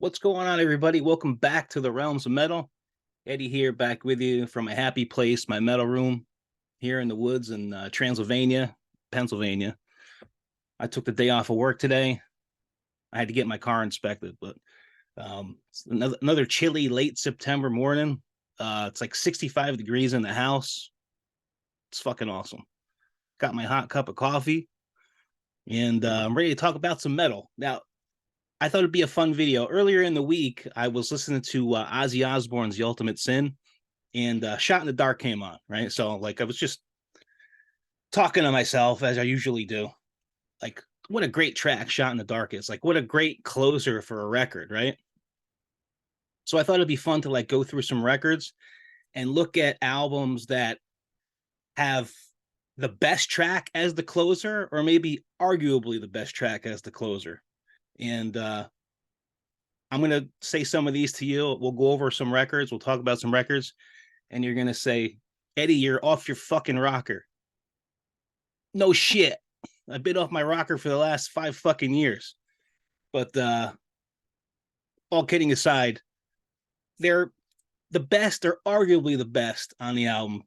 What's going on, everybody? Welcome back to the Realms of Metal. Eddie here, back with you from a happy place, my metal room here in the woods in Transylvania, Pennsylvania. I took the day off of work today. I had to get my car inspected, but it's another chilly late September morning. It's like 65 degrees in the house. It's fucking awesome. Got my hot cup of coffee, and I'm ready to talk about some metal. Now, I thought it'd be a fun video. Earlier in the week, I was listening to Ozzy Osbourne's The Ultimate Sin, and Shot in the Dark came on, right? So, like, I was just talking to myself, as I usually do. Like, what a great track Shot in the Dark is. Like, what a great closer for a record, right? So I thought it'd be fun to, like, go through some records and look at albums that have the best track as the closer, or maybe arguably the best track as the closer. And I'm going to say some of these to you. We'll go over some records. We'll talk about some records. And you're going to say, Eddie, you're off your fucking rocker. No shit. I've been off my rocker for the last 5 fucking years. But all kidding aside, they're the best, or arguably the best on the album.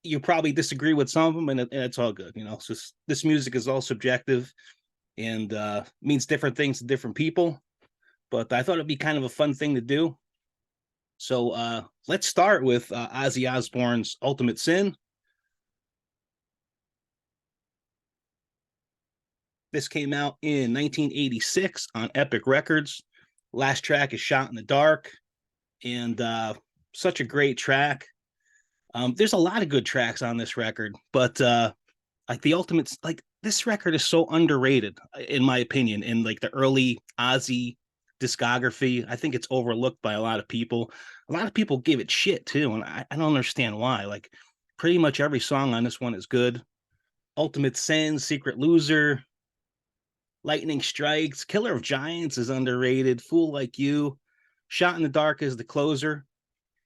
You probably disagree with some of them, and it's all good. You know, it's just, this music is all subjective and means different things to different people. But I thought it'd be kind of a fun thing to do. So let's start with Ozzy Osbourne's Ultimate Sin. This came out in 1986 on Epic Records. Last track is Shot in the Dark, and such a great track. There's a lot of good tracks on this record, but like the Ultimate, like this record is so underrated, in my opinion, in like the early Ozzy discography. I think it's overlooked by a lot of people. A lot of people give it shit too, and I don't understand why. Like, pretty much every song on this one is good. Ultimate Sin, Secret Loser, Lightning Strikes, Killer of Giants is underrated. Fool Like You, Shot in the Dark is the closer.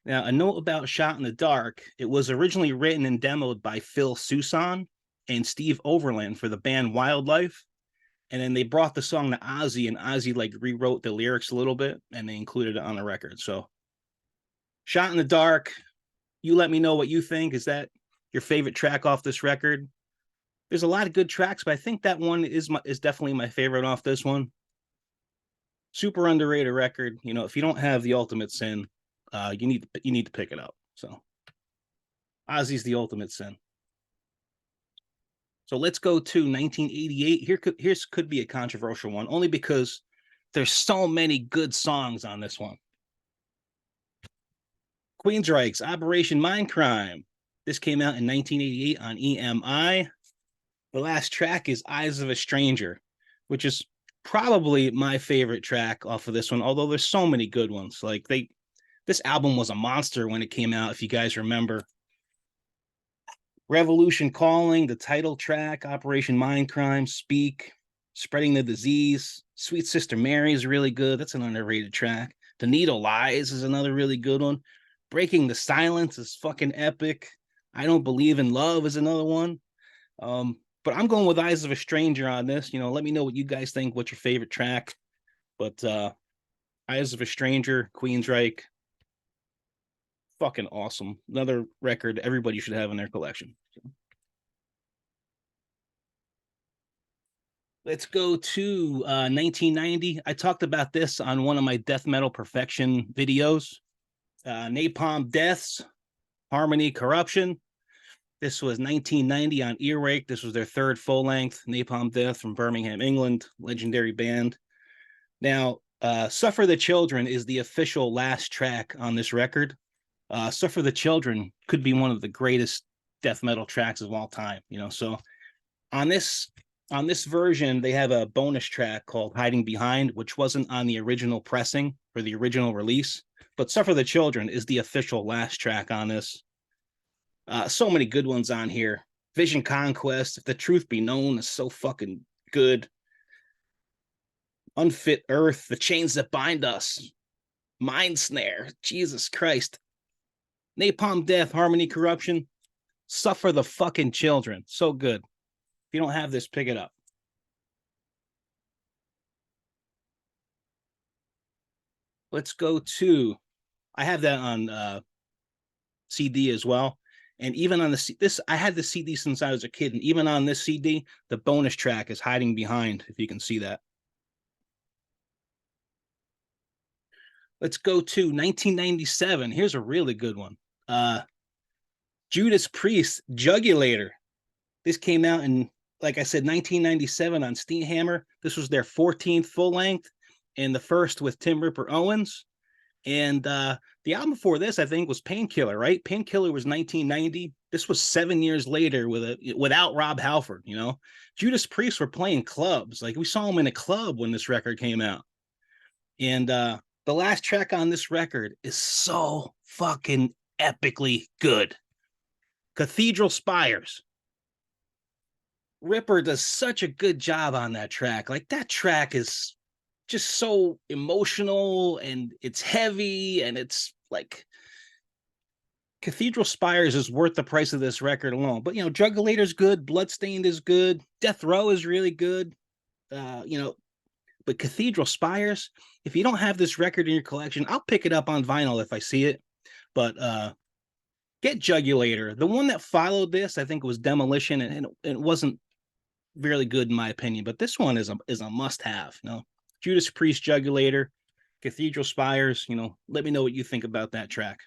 Now, a note about Shot in the Dark: it was originally written and demoed by Phil Soussan and Steve Overland for the band Wildlife. And then they brought the song to Ozzy, and Ozzy like rewrote the lyrics a little bit, and they included it on the record. So, Shot in the Dark, you let me know what you think. Is that your favorite track off this record? There's a lot of good tracks, but I think that one is definitely my favorite off this one. Super underrated record. You know, if you don't have the Ultimate Sin, you need to pick it up. So, Ozzy's the Ultimate Sin. So let's go to 1988. Here's could be a controversial one, only because there's so many good songs on this one. Queensryche's Operation Mindcrime. This came out in 1988 on EMI. The last track is Eyes of a Stranger, which is probably my favorite track off of this one, although there's so many good ones. Like, this album was a monster when it came out, if you guys remember. Revolution Calling, the title track, Operation Mindcrime, Speak, Spreading the Disease, Sweet Sister Mary is really good. That's an underrated track. The Needle Lies is another really good one. Breaking the Silence is fucking epic. I Don't Believe in Love is another one. But I'm going with Eyes of a Stranger on this. You know, let me know what you guys think. What's your favorite track? But Eyes of a Stranger, Queensryche, fucking awesome. Another record everybody should have in their collection. Let's go to 1990. I talked about this on one of my Death Metal Perfection videos. Napalm Deaths, Harmony Corruption. This was 1990 on Earache. This was their third full-length. Napalm Death from Birmingham, England. Legendary band. Now, Suffer the Children is the official last track on this record. Suffer the Children could be one of the greatest death metal tracks of all time. You know, so on this version, they have a bonus track called Hiding Behind, which wasn't on the original pressing or the original release. But Suffer the Children is the official last track on this. So many good ones on here. Vision Conquest, If the Truth Be Known, is so fucking good. Unfit Earth, The Chains That Bind Us, Mind Snare, Jesus Christ. Napalm Death, Harmony Corruption, Suffer the fucking Children. So good. If you don't have this, pick it up. Let's go to. I have that on CD as well. And even on this, I had the CD since I was a kid, and even on this CD, the bonus track is hiding behind. If you can see that. Let's go to 1997. Here's a really good one. Judas Priest, Jugulator. This came out in, like I said, 1997 on Steamhammer. This was their 14th full length, and the first with Tim Ripper Owens. And the album before this, I think, was Painkiller, right? Painkiller was 1990. This was 7 years later without Rob Halford. You know, Judas Priest were playing clubs. Like we saw them in a club when this record came out. And the last track on this record is so fucking epically good. Cathedral Spires. Ripper does such a good job on that track. Like that track is just so emotional and it's heavy and it's like Cathedral Spires is worth the price of this record alone. But you know, Jugulator's good, Bloodstained is good, Death Row is really good. You know, but Cathedral Spires, if you don't have this record in your collection, I'll pick it up on vinyl if I see it. But get Jugulator. The one that followed this, I think, was Demolition, and it wasn't really good in my opinion. But this one is a must-have. You know, Judas Priest, Jugulator, Cathedral Spires. You know, let me know what you think about that track.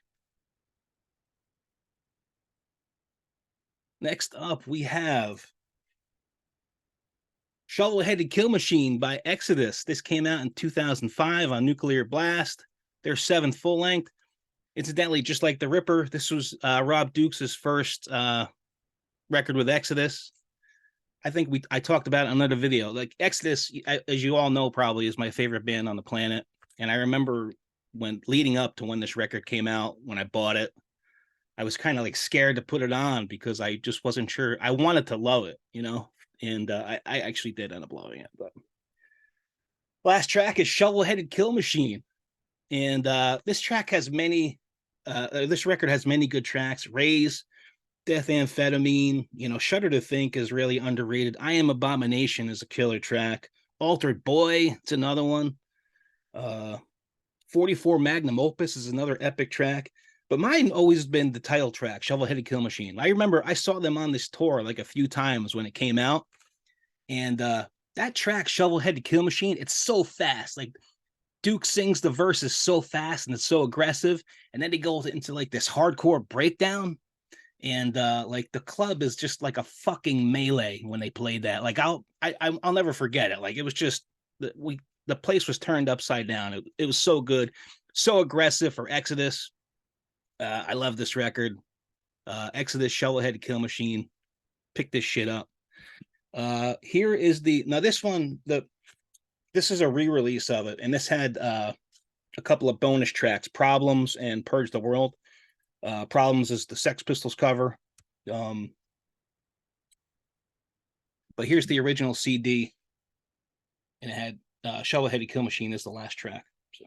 Next up, we have Shovel-Headed Kill Machine by Exodus. This came out in 2005 on Nuclear Blast. Their seventh full length. Incidentally, just like the Ripper, this was Rob Dukes' first record with Exodus. I think I talked about it in another video. Like Exodus, as you all know, probably is my favorite band on the planet. And I remember when leading up to when this record came out, when I bought it, I was kind of like scared to put it on because I just wasn't sure. I wanted to love it, you know, and I actually did end up loving it. But last track is Shovel-Headed Kill Machine, and this track has many. This record has many good tracks. Raise, Death Amphetamine, you know, Shudder to Think is really underrated. I Am Abomination is a killer track. Altered Boy, it's another one. 44 Magnum Opus is another epic track. But mine always been the title track, Shovel-Headed Kill Machine. I remember I saw them on this tour like a few times when it came out. And that track, Shovel-Headed Kill Machine, it's so fast. Like Duke sings the verses so fast and it's so aggressive. And then he goes into like this hardcore breakdown. And like the club is just like a fucking melee when they played that. Like I'll never forget it. Like it was just the place was turned upside down. It was so good, so aggressive for Exodus. I love this record. Exodus, Shovel-Headed Kill Machine. Pick this shit up. Here is this one. This is a re-release of it, and this had a couple of bonus tracks, Problems and Purge the World. Problems is the Sex Pistols cover. But here's the original CD, and it had Shovel-Headed Kill Machine as the last track. So.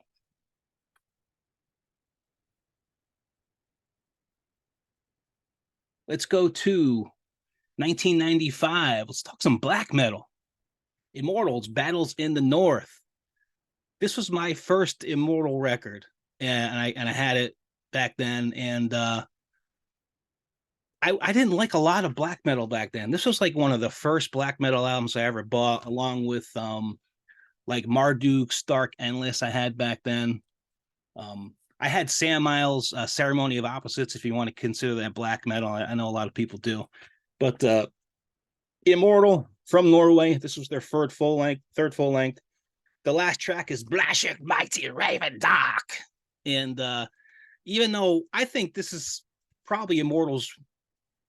Let's go to 1995. Let's talk some black metal. Immortals, Battles in the North. This was my first Immortal record, and I had it back then, and I didn't like a lot of black metal back then. This was like one of the first black metal albums I ever bought, along with like Marduk's Dark Endless I had back then. I had Sam Miles' Ceremony of Opposites, if you want to consider that black metal. I know a lot of people do. But Immortal from Norway. This was their third full length. The last track is Blashik Mighty Raven Dark. And even though I think this is probably Immortals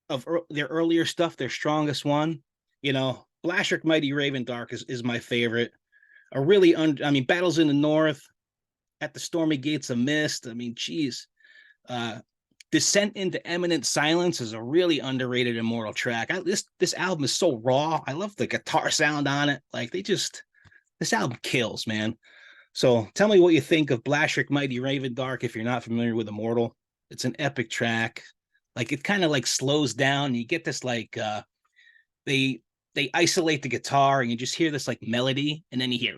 of their earlier stuff, their strongest one, you know, Blashik Mighty Raven Dark is my favorite. Battles in the North, At the Stormy Gates of Mist. I mean, geez. Descent into Eminent Silence is a really underrated Immortal track. This album is so raw. I love the guitar sound on it. Like this album kills, man. So tell me what you think of Blashik Mighty Raven Dark if you're not familiar with Immortal. It's an epic track. Like it kind of like slows down. You get this like they isolate the guitar and you just hear this like melody, and then you hear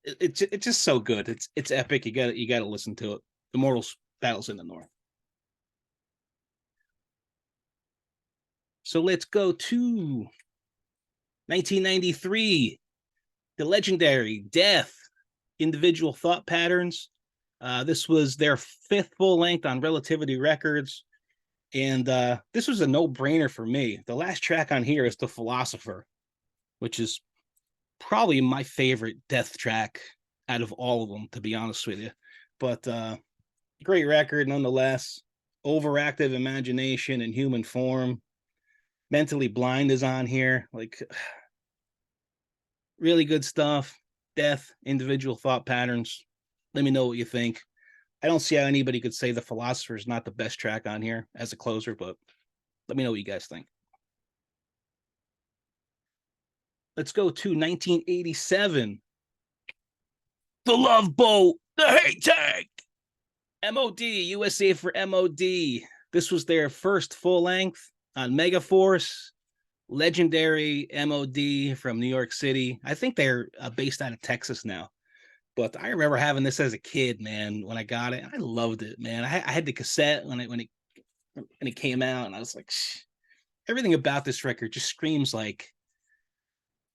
it's just so good. It's epic. You got to listen to it. Immortals Battles in the North. So let's go to 1993, the legendary Death, Individual Thought Patterns. This was their fifth full length on Relativity Records. And this was a no-brainer for me. The last track on here is The Philosopher, which is probably my favorite Death track out of all of them, to be honest with you. But great record nonetheless. Overactive Imagination in Human Form. Mentally Blind is on here. Like, really good stuff. Death, Individual Thought Patterns. Let me know what you think. I don't see how anybody could say The Philosopher is not the best track on here as a closer, but let me know what you guys think. Let's go to 1987. The Love Boat, the Hate Tank. MOD, USA for MOD. This was their first full length on Megaforce. Legendary MOD from New York City. I think they're based out of Texas now. But I remember having this as a kid, man, when I got it. I loved it, man. I had the cassette when it came out, and I was like, shh. Everything about this record just screams like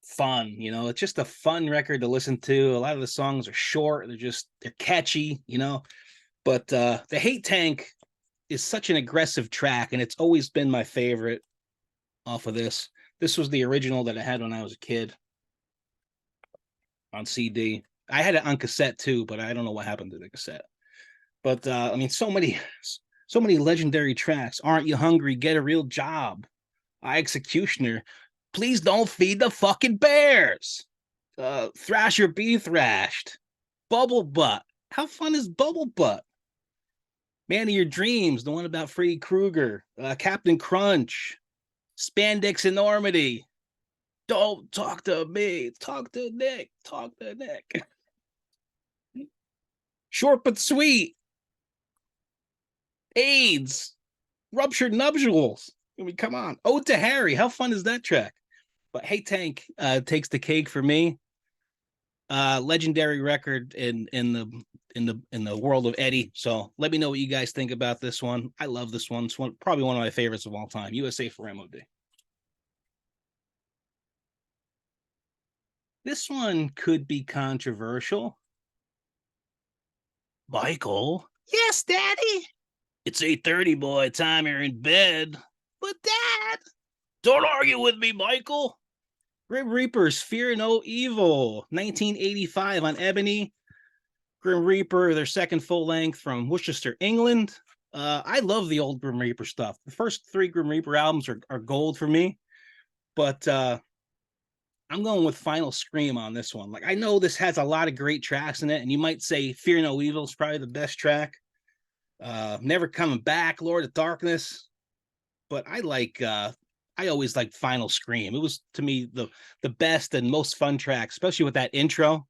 fun. You know, it's just a fun record to listen to. A lot of the songs are short. They're catchy, you know. But the Hate Tank is such an aggressive track, and it's always been my favorite off of this. This was the original that I had when I was a kid on CD. I had it on cassette too, but I don't know what happened to the cassette. But I mean, so many legendary tracks. Aren't You Hungry? Get a Real Job. Executioner. Please Don't Feed the Fucking Bears. Thrasher Be Thrashed. Bubble Butt. How fun is Bubble Butt? Man of Your Dreams, the one about Freddy Krueger. Captain Crunch. Spandex Enormity. Don't talk to me. Talk to Nick. Talk to Nick. Short but Sweet. AIDS. Ruptured Nuptials. I mean, come on. Ode to Harry. How fun is that track? But Hate Tank takes the cake for me. Legendary record in the world of Eddie. So let me know what you guys think about this one. I love this one. It's probably one of my favorites of all time. USA for MOD. This one could be controversial. Michael. Yes, Daddy. It's 8:30, boy. Time you're in bed. But Dad. Don't argue with me, Michael. Grim Reaper's Fear No Evil. 1985 on Ebony. Grim Reaper, their second full length from Worcester, England. I love the old Grim Reaper stuff. The first three Grim Reaper albums are gold for me. But I'm going with Final Scream on this one. Like, I know this has a lot of great tracks in it, and you might say Fear No Evil is probably the best track. Never Coming Back, Lord of Darkness. But I always liked Final Scream. It was, to me, the best and most fun track, especially with that intro.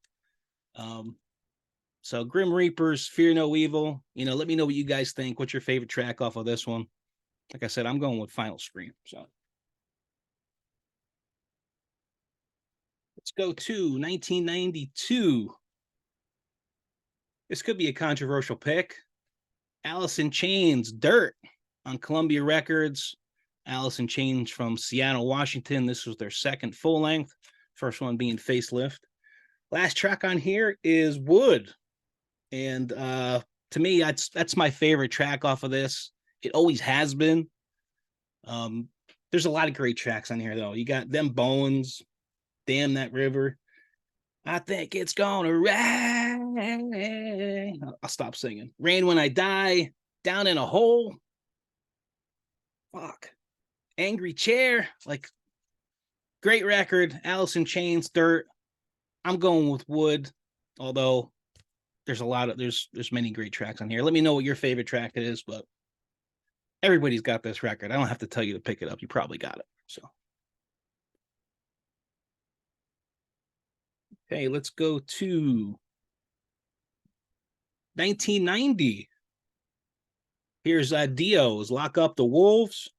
So Grim Reaper's Fear No Evil. You know, let me know what you guys think. What's your favorite track off of this one? Like I said, I'm going with Final Scream. So let's go to 1992. This could be a controversial pick. Alice in Chains, Dirt on Columbia Records. Alice in Chains from Seattle, Washington. This was their second full length. First one being Facelift. Last track on here is Wood. And to me, that's my favorite track off of this. It always has been. There's a lot of great tracks on here, though. You got Them Bones, Damn That River. I think it's gonna rain. I'll stop singing. Rain When I Die. Down in a Hole. Fuck. Angry Chair. Like, great record. Alice in Chains, Dirt. I'm going with Wood, although there's many great tracks on here. Let me know what your favorite track it is, but everybody's got this record. I don't have to tell you to pick it up. You probably got it. So, okay, let's go to 1990. Here's Dio's Lock Up the Wolves.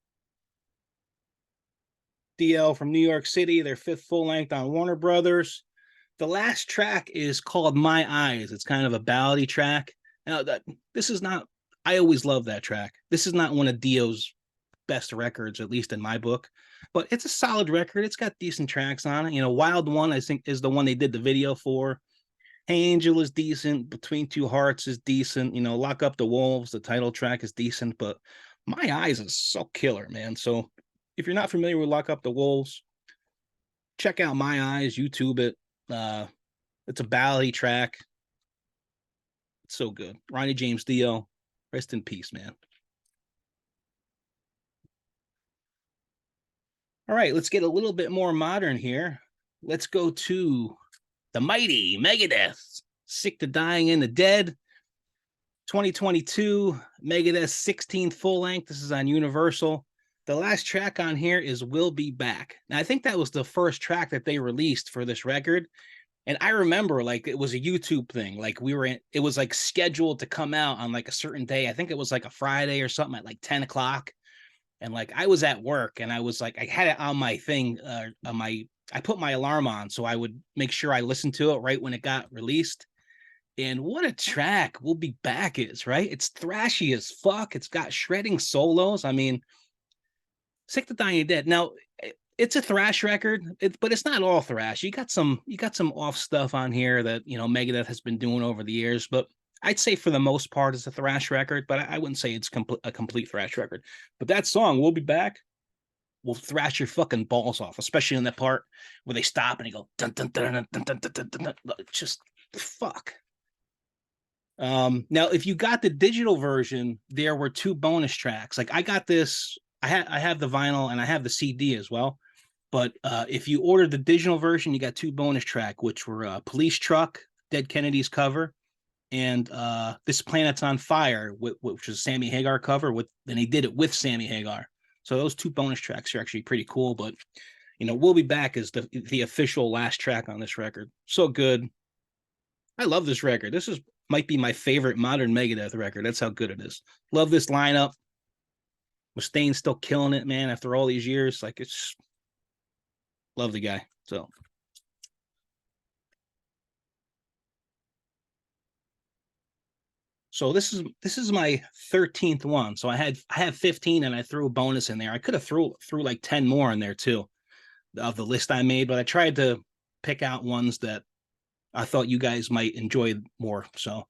DL from New York City, their fifth full length on Warner Brothers. The last track is called My Eyes. It's kind of a ballady track. Now this is not, I always love that track. This is not one of Dio's best records, at least in my book, but it's a solid record. It's got decent tracks on it. Wild One, I think, is the one they did the video for. Hey Angel is decent. Between Two Hearts is decent. Lock Up the Wolves, the title track is decent, but My Eyes is so killer, man. So if you're not familiar with Lock Up the Wolves, check out My Eyes, YouTube it. It's a ballady track. It's so good. Ronnie James Dio, rest in peace, man. All right, let's get a little bit more modern here. Let's go to the mighty Megadeth, Sick to Dying in the Dead. 2022, Megadeth's 16th full length. This is on Universal. The last track on here is We'll Be Back. Now, I think that was the first track that they released for this record. And I remember, like, it was a YouTube thing. Like, it was like scheduled to come out on like a certain day. I think it was like a Friday or something at like 10 o'clock. And like, I was at work and I was like, I had it on my thing, I put my alarm on so I would make sure I listened to it right when it got released. And what a track We'll Be Back is, right? It's thrashy as fuck. It's got shredding solos. I mean, Sick to Dying Dead. Now, it's a thrash record, but it's not all thrash. You got some off stuff on here that Megadeth has been doing over the years, but I'd say for the most part it's a thrash record. But I wouldn't say it's a complete thrash record. But that song, We'll Be Back, will thrash your fucking balls off, especially in that part where they stop and they go dun dun dun dun dun dun dun dun, dun, dun. Just fuck. Now, if you got the digital version, there were 2 bonus tracks. Like I got this, I have the vinyl and I have the CD as well. But if you ordered the digital version, you got 2 bonus track, which were Police Truck, Dead Kennedys cover, and This Planet's on Fire, which was Sammy Hagar cover. And he did it with Sammy Hagar. So those 2 bonus tracks are actually pretty cool. But We'll Be Back is the official last track on this record. So good. I love this record. This might be my favorite modern Megadeth record. That's how good it is. Love this lineup. Mustaine's still killing it, man, after all these years. Like, it's love the guy. So this is my 13th one. So I have 15 and I threw a bonus in there. I could have threw like 10 more in there too of the list I made, but I tried to pick out ones that I thought you guys might enjoy more. So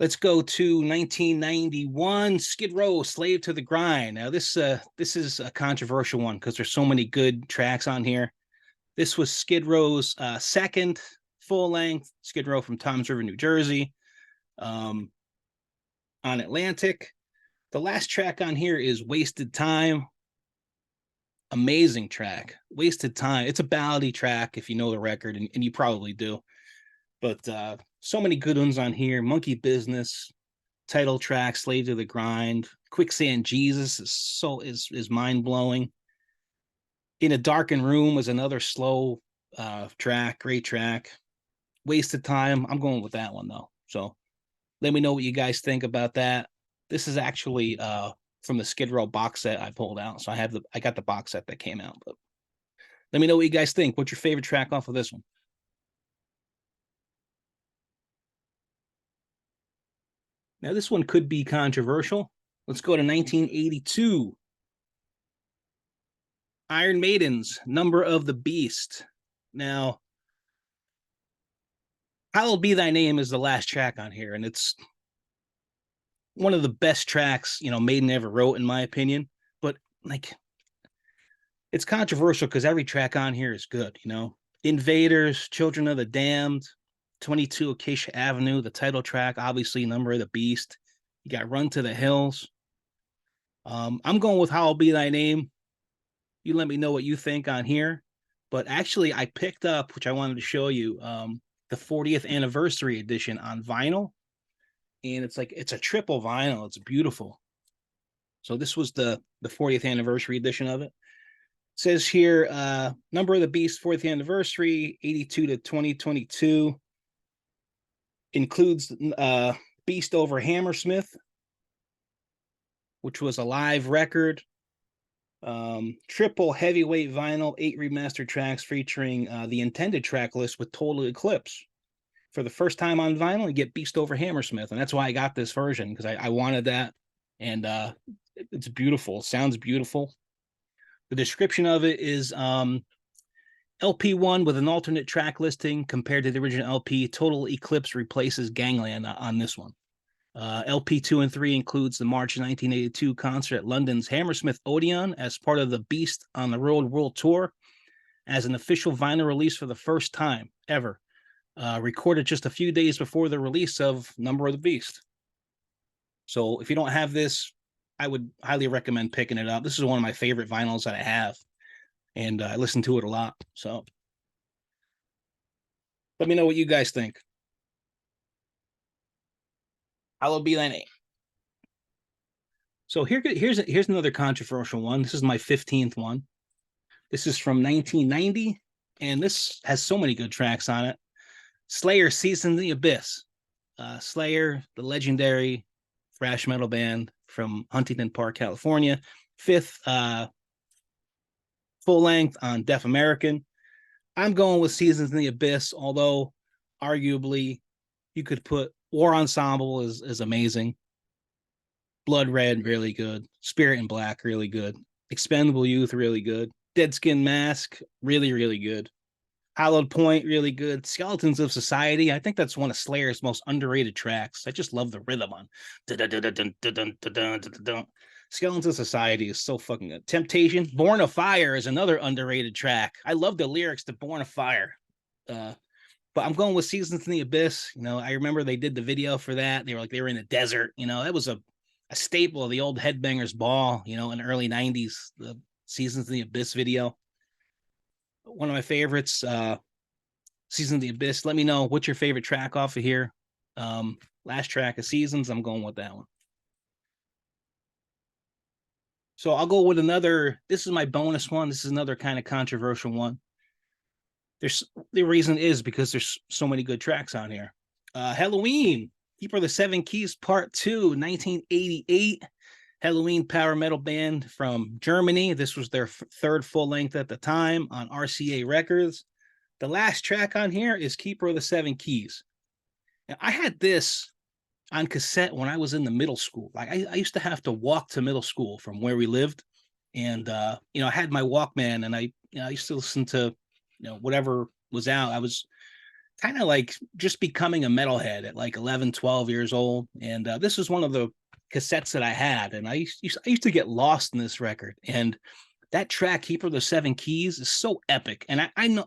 let's go to 1991, Skid Row, Slave to the Grind. Now this is a controversial one because there's so many good tracks on here. This was Skid Row's second full length, Skid Row from Toms River, New Jersey, on Atlantic. The last track on here is Wasted Time. Amazing track, Wasted Time. It's a ballady track if you know the record, and you probably do. But so many good ones on here. Monkey Business, title track, Slave to the Grind. Quicksand Jesus is mind-blowing. In a Darkened Room was another slow track, great track. Wasted Time, I'm going with that one though. So let me know what you guys think about that. This is actually from the Skid Row box set I pulled out. So I got the box set that came out. But let me know what you guys think. What's your favorite track off of this one? Now, this one could be controversial. Let's go to 1982. Iron Maiden's Number of the Beast. Now, Hallowed Be Thy Name is the last track on here, and it's one of the best tracks, Maiden ever wrote, in my opinion. But, like, it's controversial because every track on here is good, Invaders, Children of the Damned, 22 Acacia Avenue, the title track, obviously Number of the Beast. You got Run to the Hills. I'm going with Hallowed Be Thy Name. You let me know what you think on here. But actually, I picked up, which I wanted to show you, the 40th anniversary edition on vinyl. And it's a triple vinyl. It's beautiful. So this was the 40th anniversary edition of it. It says here, Number of the Beast 40th anniversary, 82 to 2022. Includes Beast over Hammersmith, which was a live record. Triple heavyweight vinyl, 8 remastered tracks featuring the intended track list with Total Eclipse. For the first time on vinyl, you get Beast Over Hammersmith, and that's why I got this version, because I wanted that, and it's beautiful. It sounds beautiful. The description of it is LP1 with an alternate track listing compared to the original LP. Total Eclipse replaces Gangland on this one. LP2 and 3 includes the March 1982 concert at London's Hammersmith Odeon as part of the Beast on the Road World Tour as an official vinyl release for the first time ever, recorded just a few days before the release of Number of the Beast. So if you don't have this, I would highly recommend picking it up. This is one of my favorite vinyls that I have, and I listen to it a lot. So let me know what you guys think. I'll be that name. So here's another controversial one. This is my 15th one. This is from 1990, and this has so many good tracks on it. Slayer, Season of the Abyss. Slayer, the legendary thrash metal band from Huntington Park, California. 5th full length on Deaf American. I'm going with Seasons in the Abyss, although arguably you could put War Ensemble is amazing. Blood Red, really good. Spirit in Black, really good. Expendable Youth, really good. Dead Skin Mask, really, really good. Hallowed Point, really good. Skeletons of Society, I think that's one of Slayer's most underrated tracks. I just love the rhythm on. Skeletons of Society is so fucking good. Temptation, Born of Fire is another underrated track. I love the lyrics to Born of Fire. But I'm going with Seasons in the Abyss. You know, I remember they did the video for that. They were in the desert. You know, that was a staple of the old Headbangers Ball, you know, in the early 90s, the Seasons in the Abyss video. One of my favorites, Seasons in the Abyss. Let me know what's your favorite track off of here. Last track of Seasons, I'm going with that one. So I'll go with another. This is my bonus one. This is another kind of controversial one. The reason is because there's so many good tracks on here. Helloween, Keeper of the Seven Keys Part 2, 1988. Helloween power metal band from Germany. This was their third full length at the time on RCA Records. The last track on here is Keeper of the Seven Keys. Now, I had this on cassette when I was in the middle school. Like I used to have to walk to middle school from where we lived. And, you know, I had my Walkman, and I used to listen to, you know, whatever was out. I was kind of like just becoming a metalhead at like 11, 12 years old. And this was one of the cassettes that I had. And I used to get lost in this record. And that track, Keeper of the Seven Keys, is so epic. And I know,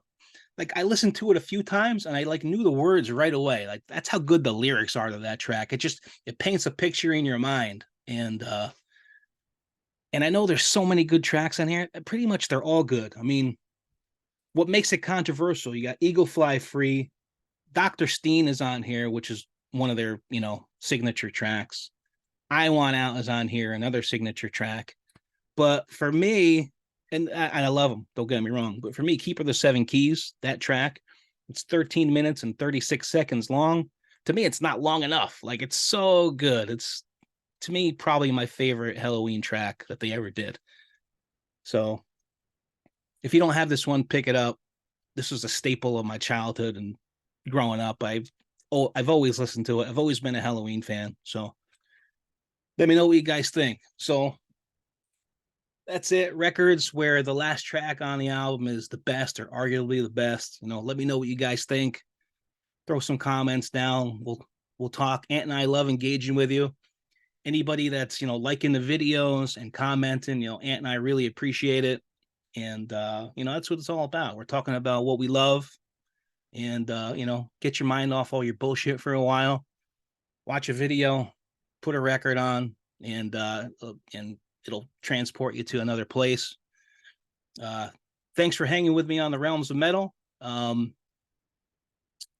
like, I listened to it a few times and I like knew the words right away. Like, that's how good the lyrics are to that track. It paints a picture in your mind. And I know there's so many good tracks on here. Pretty much they're all good. I mean, what makes it controversial? You got Eagle Fly Free. Dr. Steen is on here, which is one of their, you know, signature tracks. I Want Out is on here, another signature track. But for me, and I love them, don't get me wrong, but for me, Keeper of the Seven Keys, that track, it's 13 minutes and 36 seconds long. To me, it's not long enough. Like, it's so good. It's, to me, probably my favorite Helloween track that they ever did. So if you don't have this one, pick it up. This was a staple of my childhood and growing up. I've always listened to it. I've always been a Helloween fan. So let me know what you guys think. So that's it. Records where the last track on the album is the best or arguably the best. You know, let me know what you guys think. Throw some comments down. We'll talk. Ant and I love engaging with you. Anybody that's, you know, liking the videos and commenting, you know, Ant and I really appreciate it. And you know, that's what it's all about. We're talking about what we love. And you know, get your mind off all your bullshit for a while. Watch a video, put a record on, and it'll transport you to another place. Thanks for hanging with me on the Realms of Metal. Have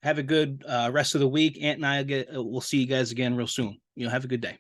a good rest of the week. Ant and I we'll see you guys again real soon. You know, have a good day.